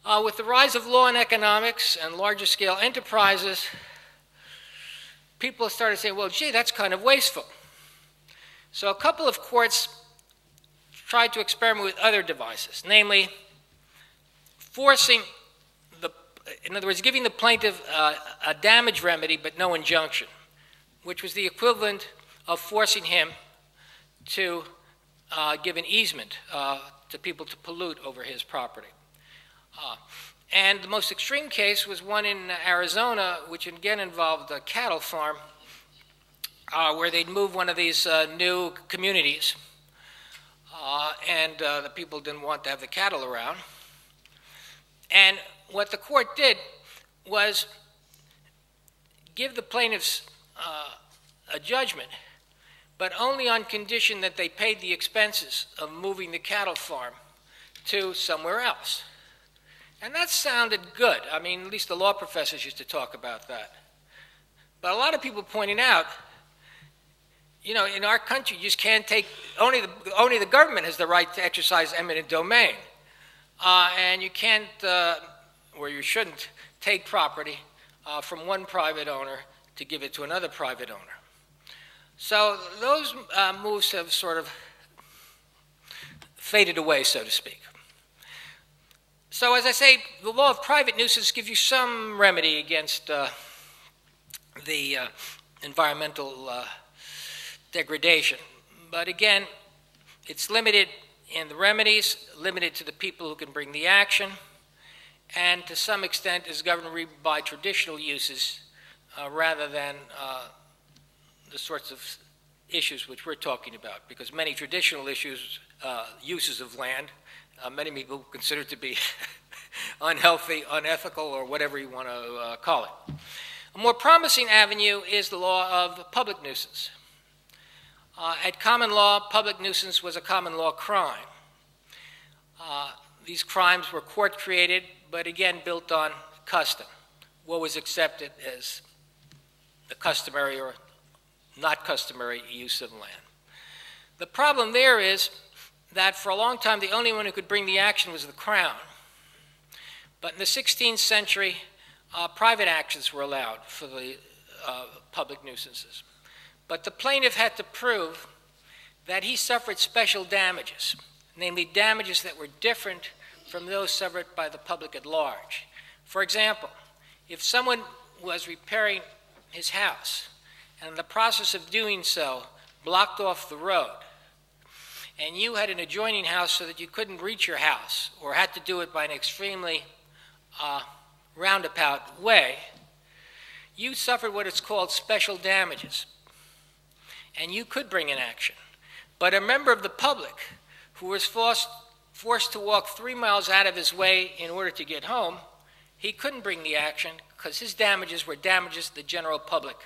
With the rise of law and economics and larger scale enterprises, people started saying, well, gee, that's kind of wasteful. So a couple of courts tried to experiment with other devices, namely in other words, giving the plaintiff a damage remedy but no injunction, which was the equivalent of forcing him to give an easement to people to pollute over his property. And the most extreme case was one in Arizona, which again involved a cattle farm, where they'd move one of these new communities, and the people didn't want to have the cattle around. And what the court did was give the plaintiffs a judgment, but only on condition that they paid the expenses of moving the cattle farm to somewhere else. And that sounded good. I mean, at least the law professors used to talk about that. But a lot of people pointing out, you know, in our country, you just can't take, only the government has the right to exercise eminent domain. And you can't, or you shouldn't, take property from one private owner to give it to another private owner. So those moves have sort of faded away, so to speak. So as I say, the law of private nuisance gives you some remedy against the environmental degradation. But again, it's limited in the remedies, limited to the people who can bring the action, and to some extent is governed by traditional uses rather than the sorts of issues which we're talking about, because many traditional issues, uses of land, many people consider to be unhealthy, unethical, or whatever you want to call it. A more promising avenue is the law of public nuisance. At common law, public nuisance was a common law crime. These crimes were court-created, but again built on custom. What was accepted as the customary or not customary use of land. The problem there is that for a long time the only one who could bring the action was the crown. But in the 16th century, private actions were allowed for the public nuisances. But the plaintiff had to prove that he suffered special damages, namely damages that were different from those suffered by the public at large. For example, if someone was repairing his house and in the process of doing so blocked off the road, and you had an adjoining house so that you couldn't reach your house or had to do it by an extremely roundabout way, you suffered what is called special damages. And you could bring an action. But a member of the public who was forced to walk 3 miles out of his way in order to get home, he couldn't bring the action because his damages were damages the general public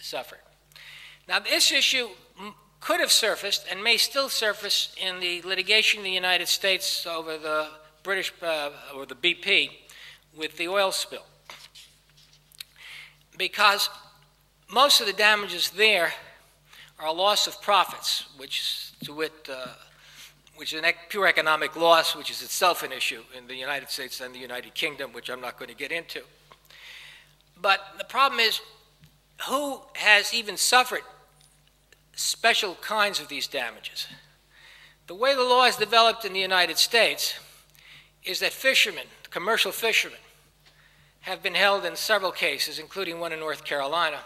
suffered. Now, this issue could have surfaced and may still surface in the litigation in the United States over the British, or the BP, with the oil spill. Because most of the damages there are a loss of profits, which is a pure economic loss, which is itself an issue in the United States and the United Kingdom, which I'm not going to get into. But the problem is, who has even suffered special kinds of these damages? The way the law is developed in the United States is that fishermen, commercial fishermen, have been held in several cases, including one in North Carolina,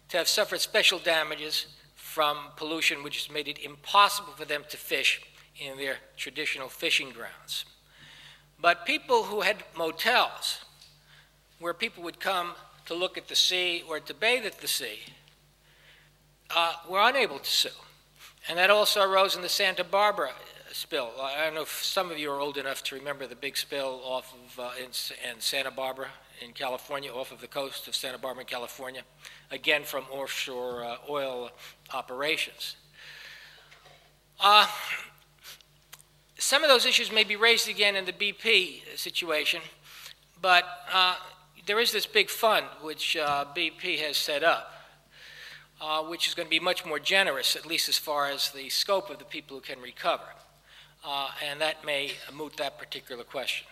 to have suffered special damages from pollution which has made it impossible for them to fish in their traditional fishing grounds. But people who had motels where people would come to look at the sea or to bathe at the sea were unable to sue. And that also arose in the Santa Barbara spill. I don't know if some of you are old enough to remember the big spill off of in Santa Barbara in California, off of the coast of Santa Barbara in California, again from offshore oil operations. Some of those issues may be raised again in the BP situation, but there is this big fund which BP has set up, which is going to be much more generous, at least as far as the scope of the people who can recover. and that may moot that particular question.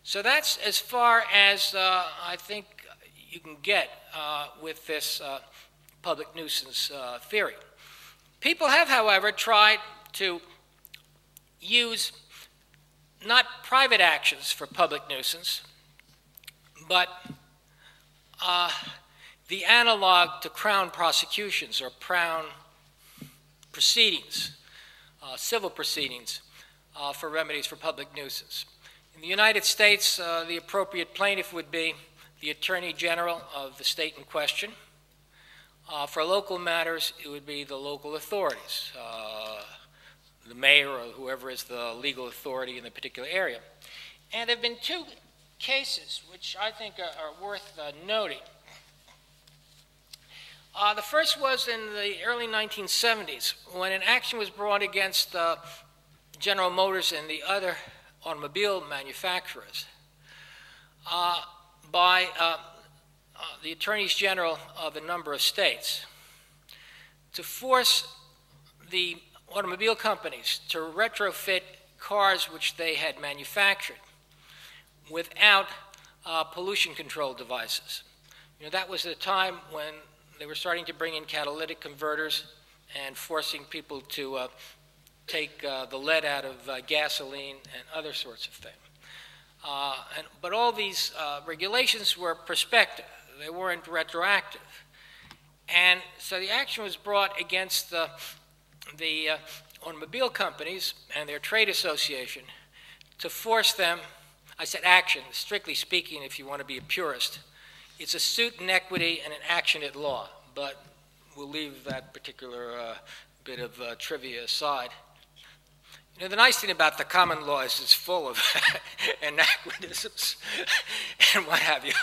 So that's as far as I think you can get with this public nuisance theory. People have, however, tried to use not private actions for public nuisance, but the analog to Crown prosecutions or Crown proceedings, civil proceedings for remedies for public nuisance. In the United States, the appropriate plaintiff would be the Attorney General of the state in question. For local matters, it would be the local authorities, the mayor or whoever is the legal authority in the particular area. And there have been two cases which I think are worth noting. The first was in the early 1970s when an action was brought against General Motors and the other automobile manufacturers by the attorneys general of a number of states to force the automobile companies to retrofit cars which they had manufactured without pollution control devices. You know, that was the time when they were starting to bring in catalytic converters and forcing people to take the lead out of gasoline and other sorts of things. But all these regulations were prospective. They weren't retroactive. And so the action was brought against the automobile companies and their trade association to force them, I said action, strictly speaking, if you want to be a purist. It's a suit in equity and an action at law, but we'll leave that particular bit of trivia aside. You know, the nice thing about the common law is it's full of anachronisms and what have you,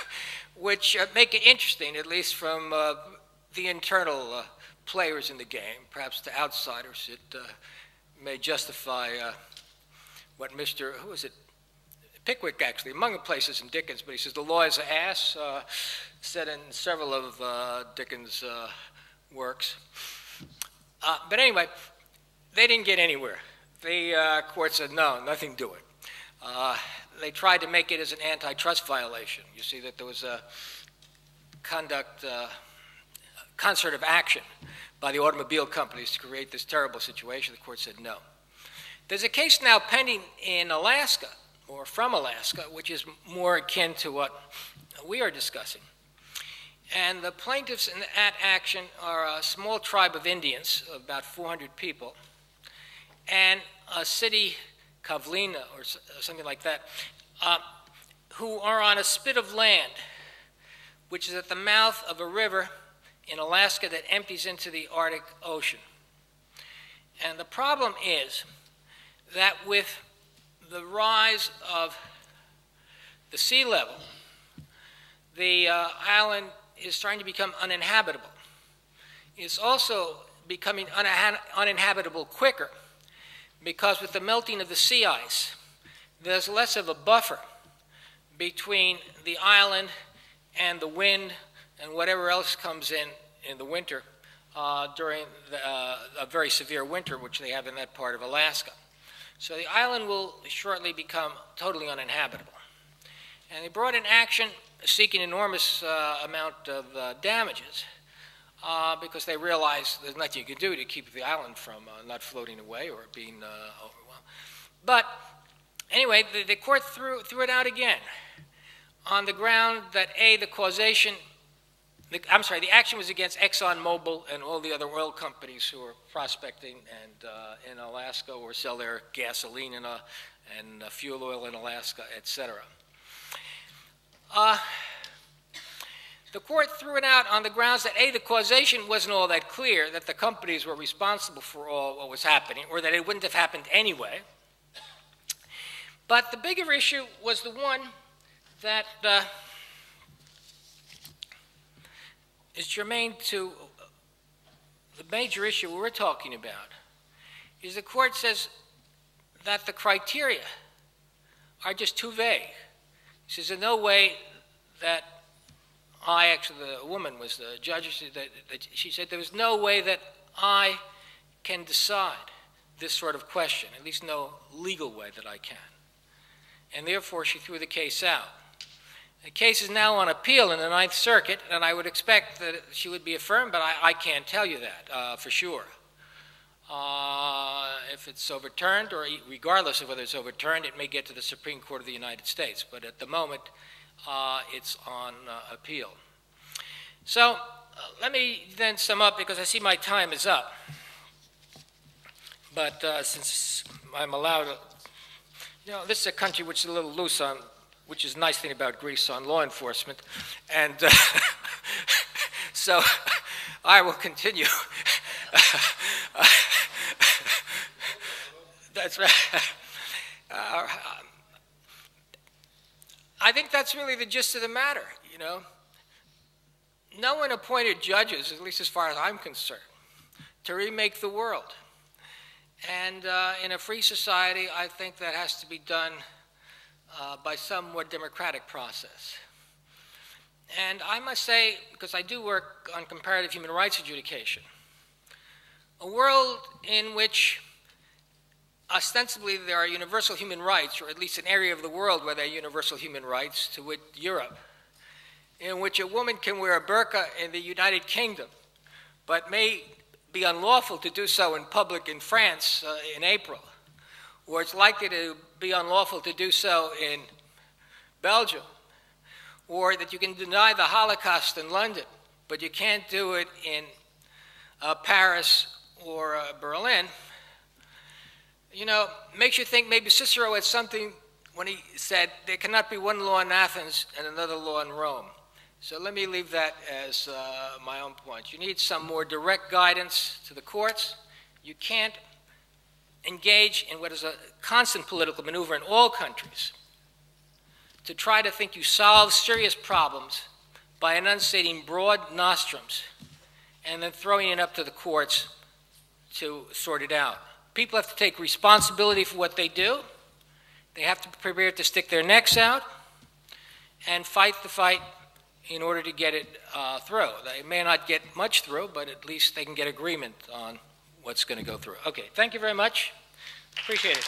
which make it interesting, at least from the internal players in the game. Perhaps to outsiders it may justify what Mr. who is it? Pickwick, actually, among the places in Dickens, but he says the law is an ass, said in several of Dickens' works. But anyway, they didn't get anywhere. The court said, no, nothing to it. They tried to make it as an antitrust violation. You see that there was a concert of action by the automobile companies to create this terrible situation. The court said no. There's a case now pending in Alaska, or from Alaska, which is more akin to what we are discussing. And the plaintiffs in that action are a small tribe of Indians, about 400 people, and a city, Kavlina, or something like that, who are on a spit of land, which is at the mouth of a river in Alaska that empties into the Arctic Ocean. And the problem is that with the rise of the sea level, the island is starting to become uninhabitable. It's also becoming uninhabitable quicker because with the melting of the sea ice, there's less of a buffer between the island and the wind and whatever else comes in the winter during a very severe winter, which they have in that part of Alaska. So the island will shortly become totally uninhabitable. And they brought in action seeking enormous amount of damages because they realized there's nothing you can do to keep the island from not floating away or being overwhelmed. But anyway, the court threw it out again on the ground that the action was against ExxonMobil and all the other oil companies who are prospecting and in Alaska or sell their gasoline and fuel oil in Alaska, etc. The court threw it out on the grounds that the causation wasn't all that clear, that the companies were responsible for all what was happening, or that it wouldn't have happened anyway. But the bigger issue was the one that is germane to the major issue we're talking about, is the court says that the criteria are just too vague. He says, there's no way that the woman was the judge, she said there was no way that I can decide this sort of question, at least no legal way that I can. And therefore, she threw the case out. The case is now on appeal in the Ninth Circuit, and I would expect that she would be affirmed, but I can't tell you that for sure. If it's overturned, or regardless of whether it's overturned, it may get to the Supreme Court of the United States. But at the moment, it's on appeal. So let me then sum up, because I see my time is up. But since I'm allowed, this is a country which is a little loose on, which is a nice thing about Greece, on law enforcement. And so I will continue. That's right. I think that's really the gist of the matter, No one appointed judges, at least as far as I'm concerned, to remake the world. And in a free society, I think that has to be done by some more democratic process. And I must say, because I do work on comparative human rights adjudication, a world in which ostensibly there are universal human rights, or at least an area of the world where there are universal human rights, to wit Europe, in which a woman can wear a burqa in the United Kingdom, but may be unlawful to do so in public in France in April, or it's likely to be unlawful to do so in Belgium, or that you can deny the Holocaust in London, but you can't do it in Paris or Berlin, makes you think maybe Cicero had something when he said there cannot be one law in Athens and another law in Rome. So let me leave that as my own point. You need some more direct guidance to the courts. You can't engage in what is a constant political maneuver in all countries to try to think you solve serious problems by enunciating broad nostrums and then throwing it up to the courts to sort it out. People have to take responsibility for what they do. They have to be prepared to stick their necks out and fight the fight in order to get it through. They may not get much through, but at least they can get agreement on what's going to go through. Okay, thank you very much. Appreciate it.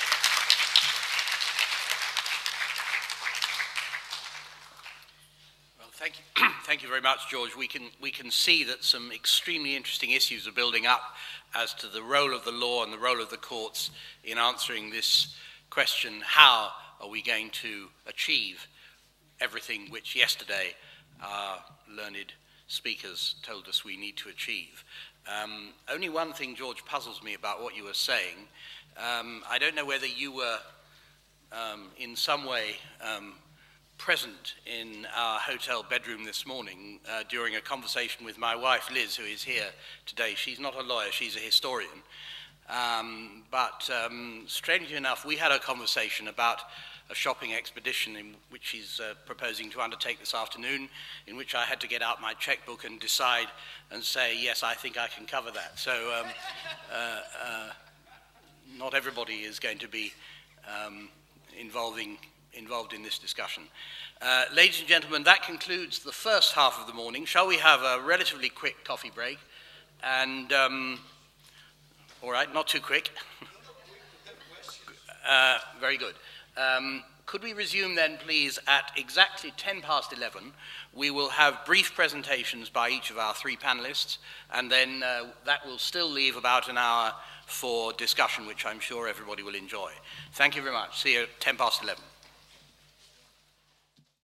Well, thank you. Thank you very much, George. We can see that some extremely interesting issues are building up as to the role of the law and the role of the courts in answering this question: how are we going to achieve everything which yesterday our learned speakers told us we need to achieve? Only one thing, George, puzzles me about what you were saying. I don't know whether you were in some way present in our hotel bedroom this morning during a conversation with my wife, Liz, who is here today. She's not a lawyer, she's a historian. But strangely enough, we had a conversation about a shopping expedition in which she's proposing to undertake this afternoon, in which I had to get out my checkbook and decide and say, yes, I think I can cover that. So not everybody is going to be involved in this discussion. Ladies and gentlemen, that concludes the first half of the morning. Shall we have a relatively quick coffee break? And, all right, not too quick. Very good. Could we resume then, please, at exactly 11:10? We will have brief presentations by each of our three panelists, and then that will still leave about an hour for discussion, which I'm sure everybody will enjoy. Thank you very much. See you at 11:10.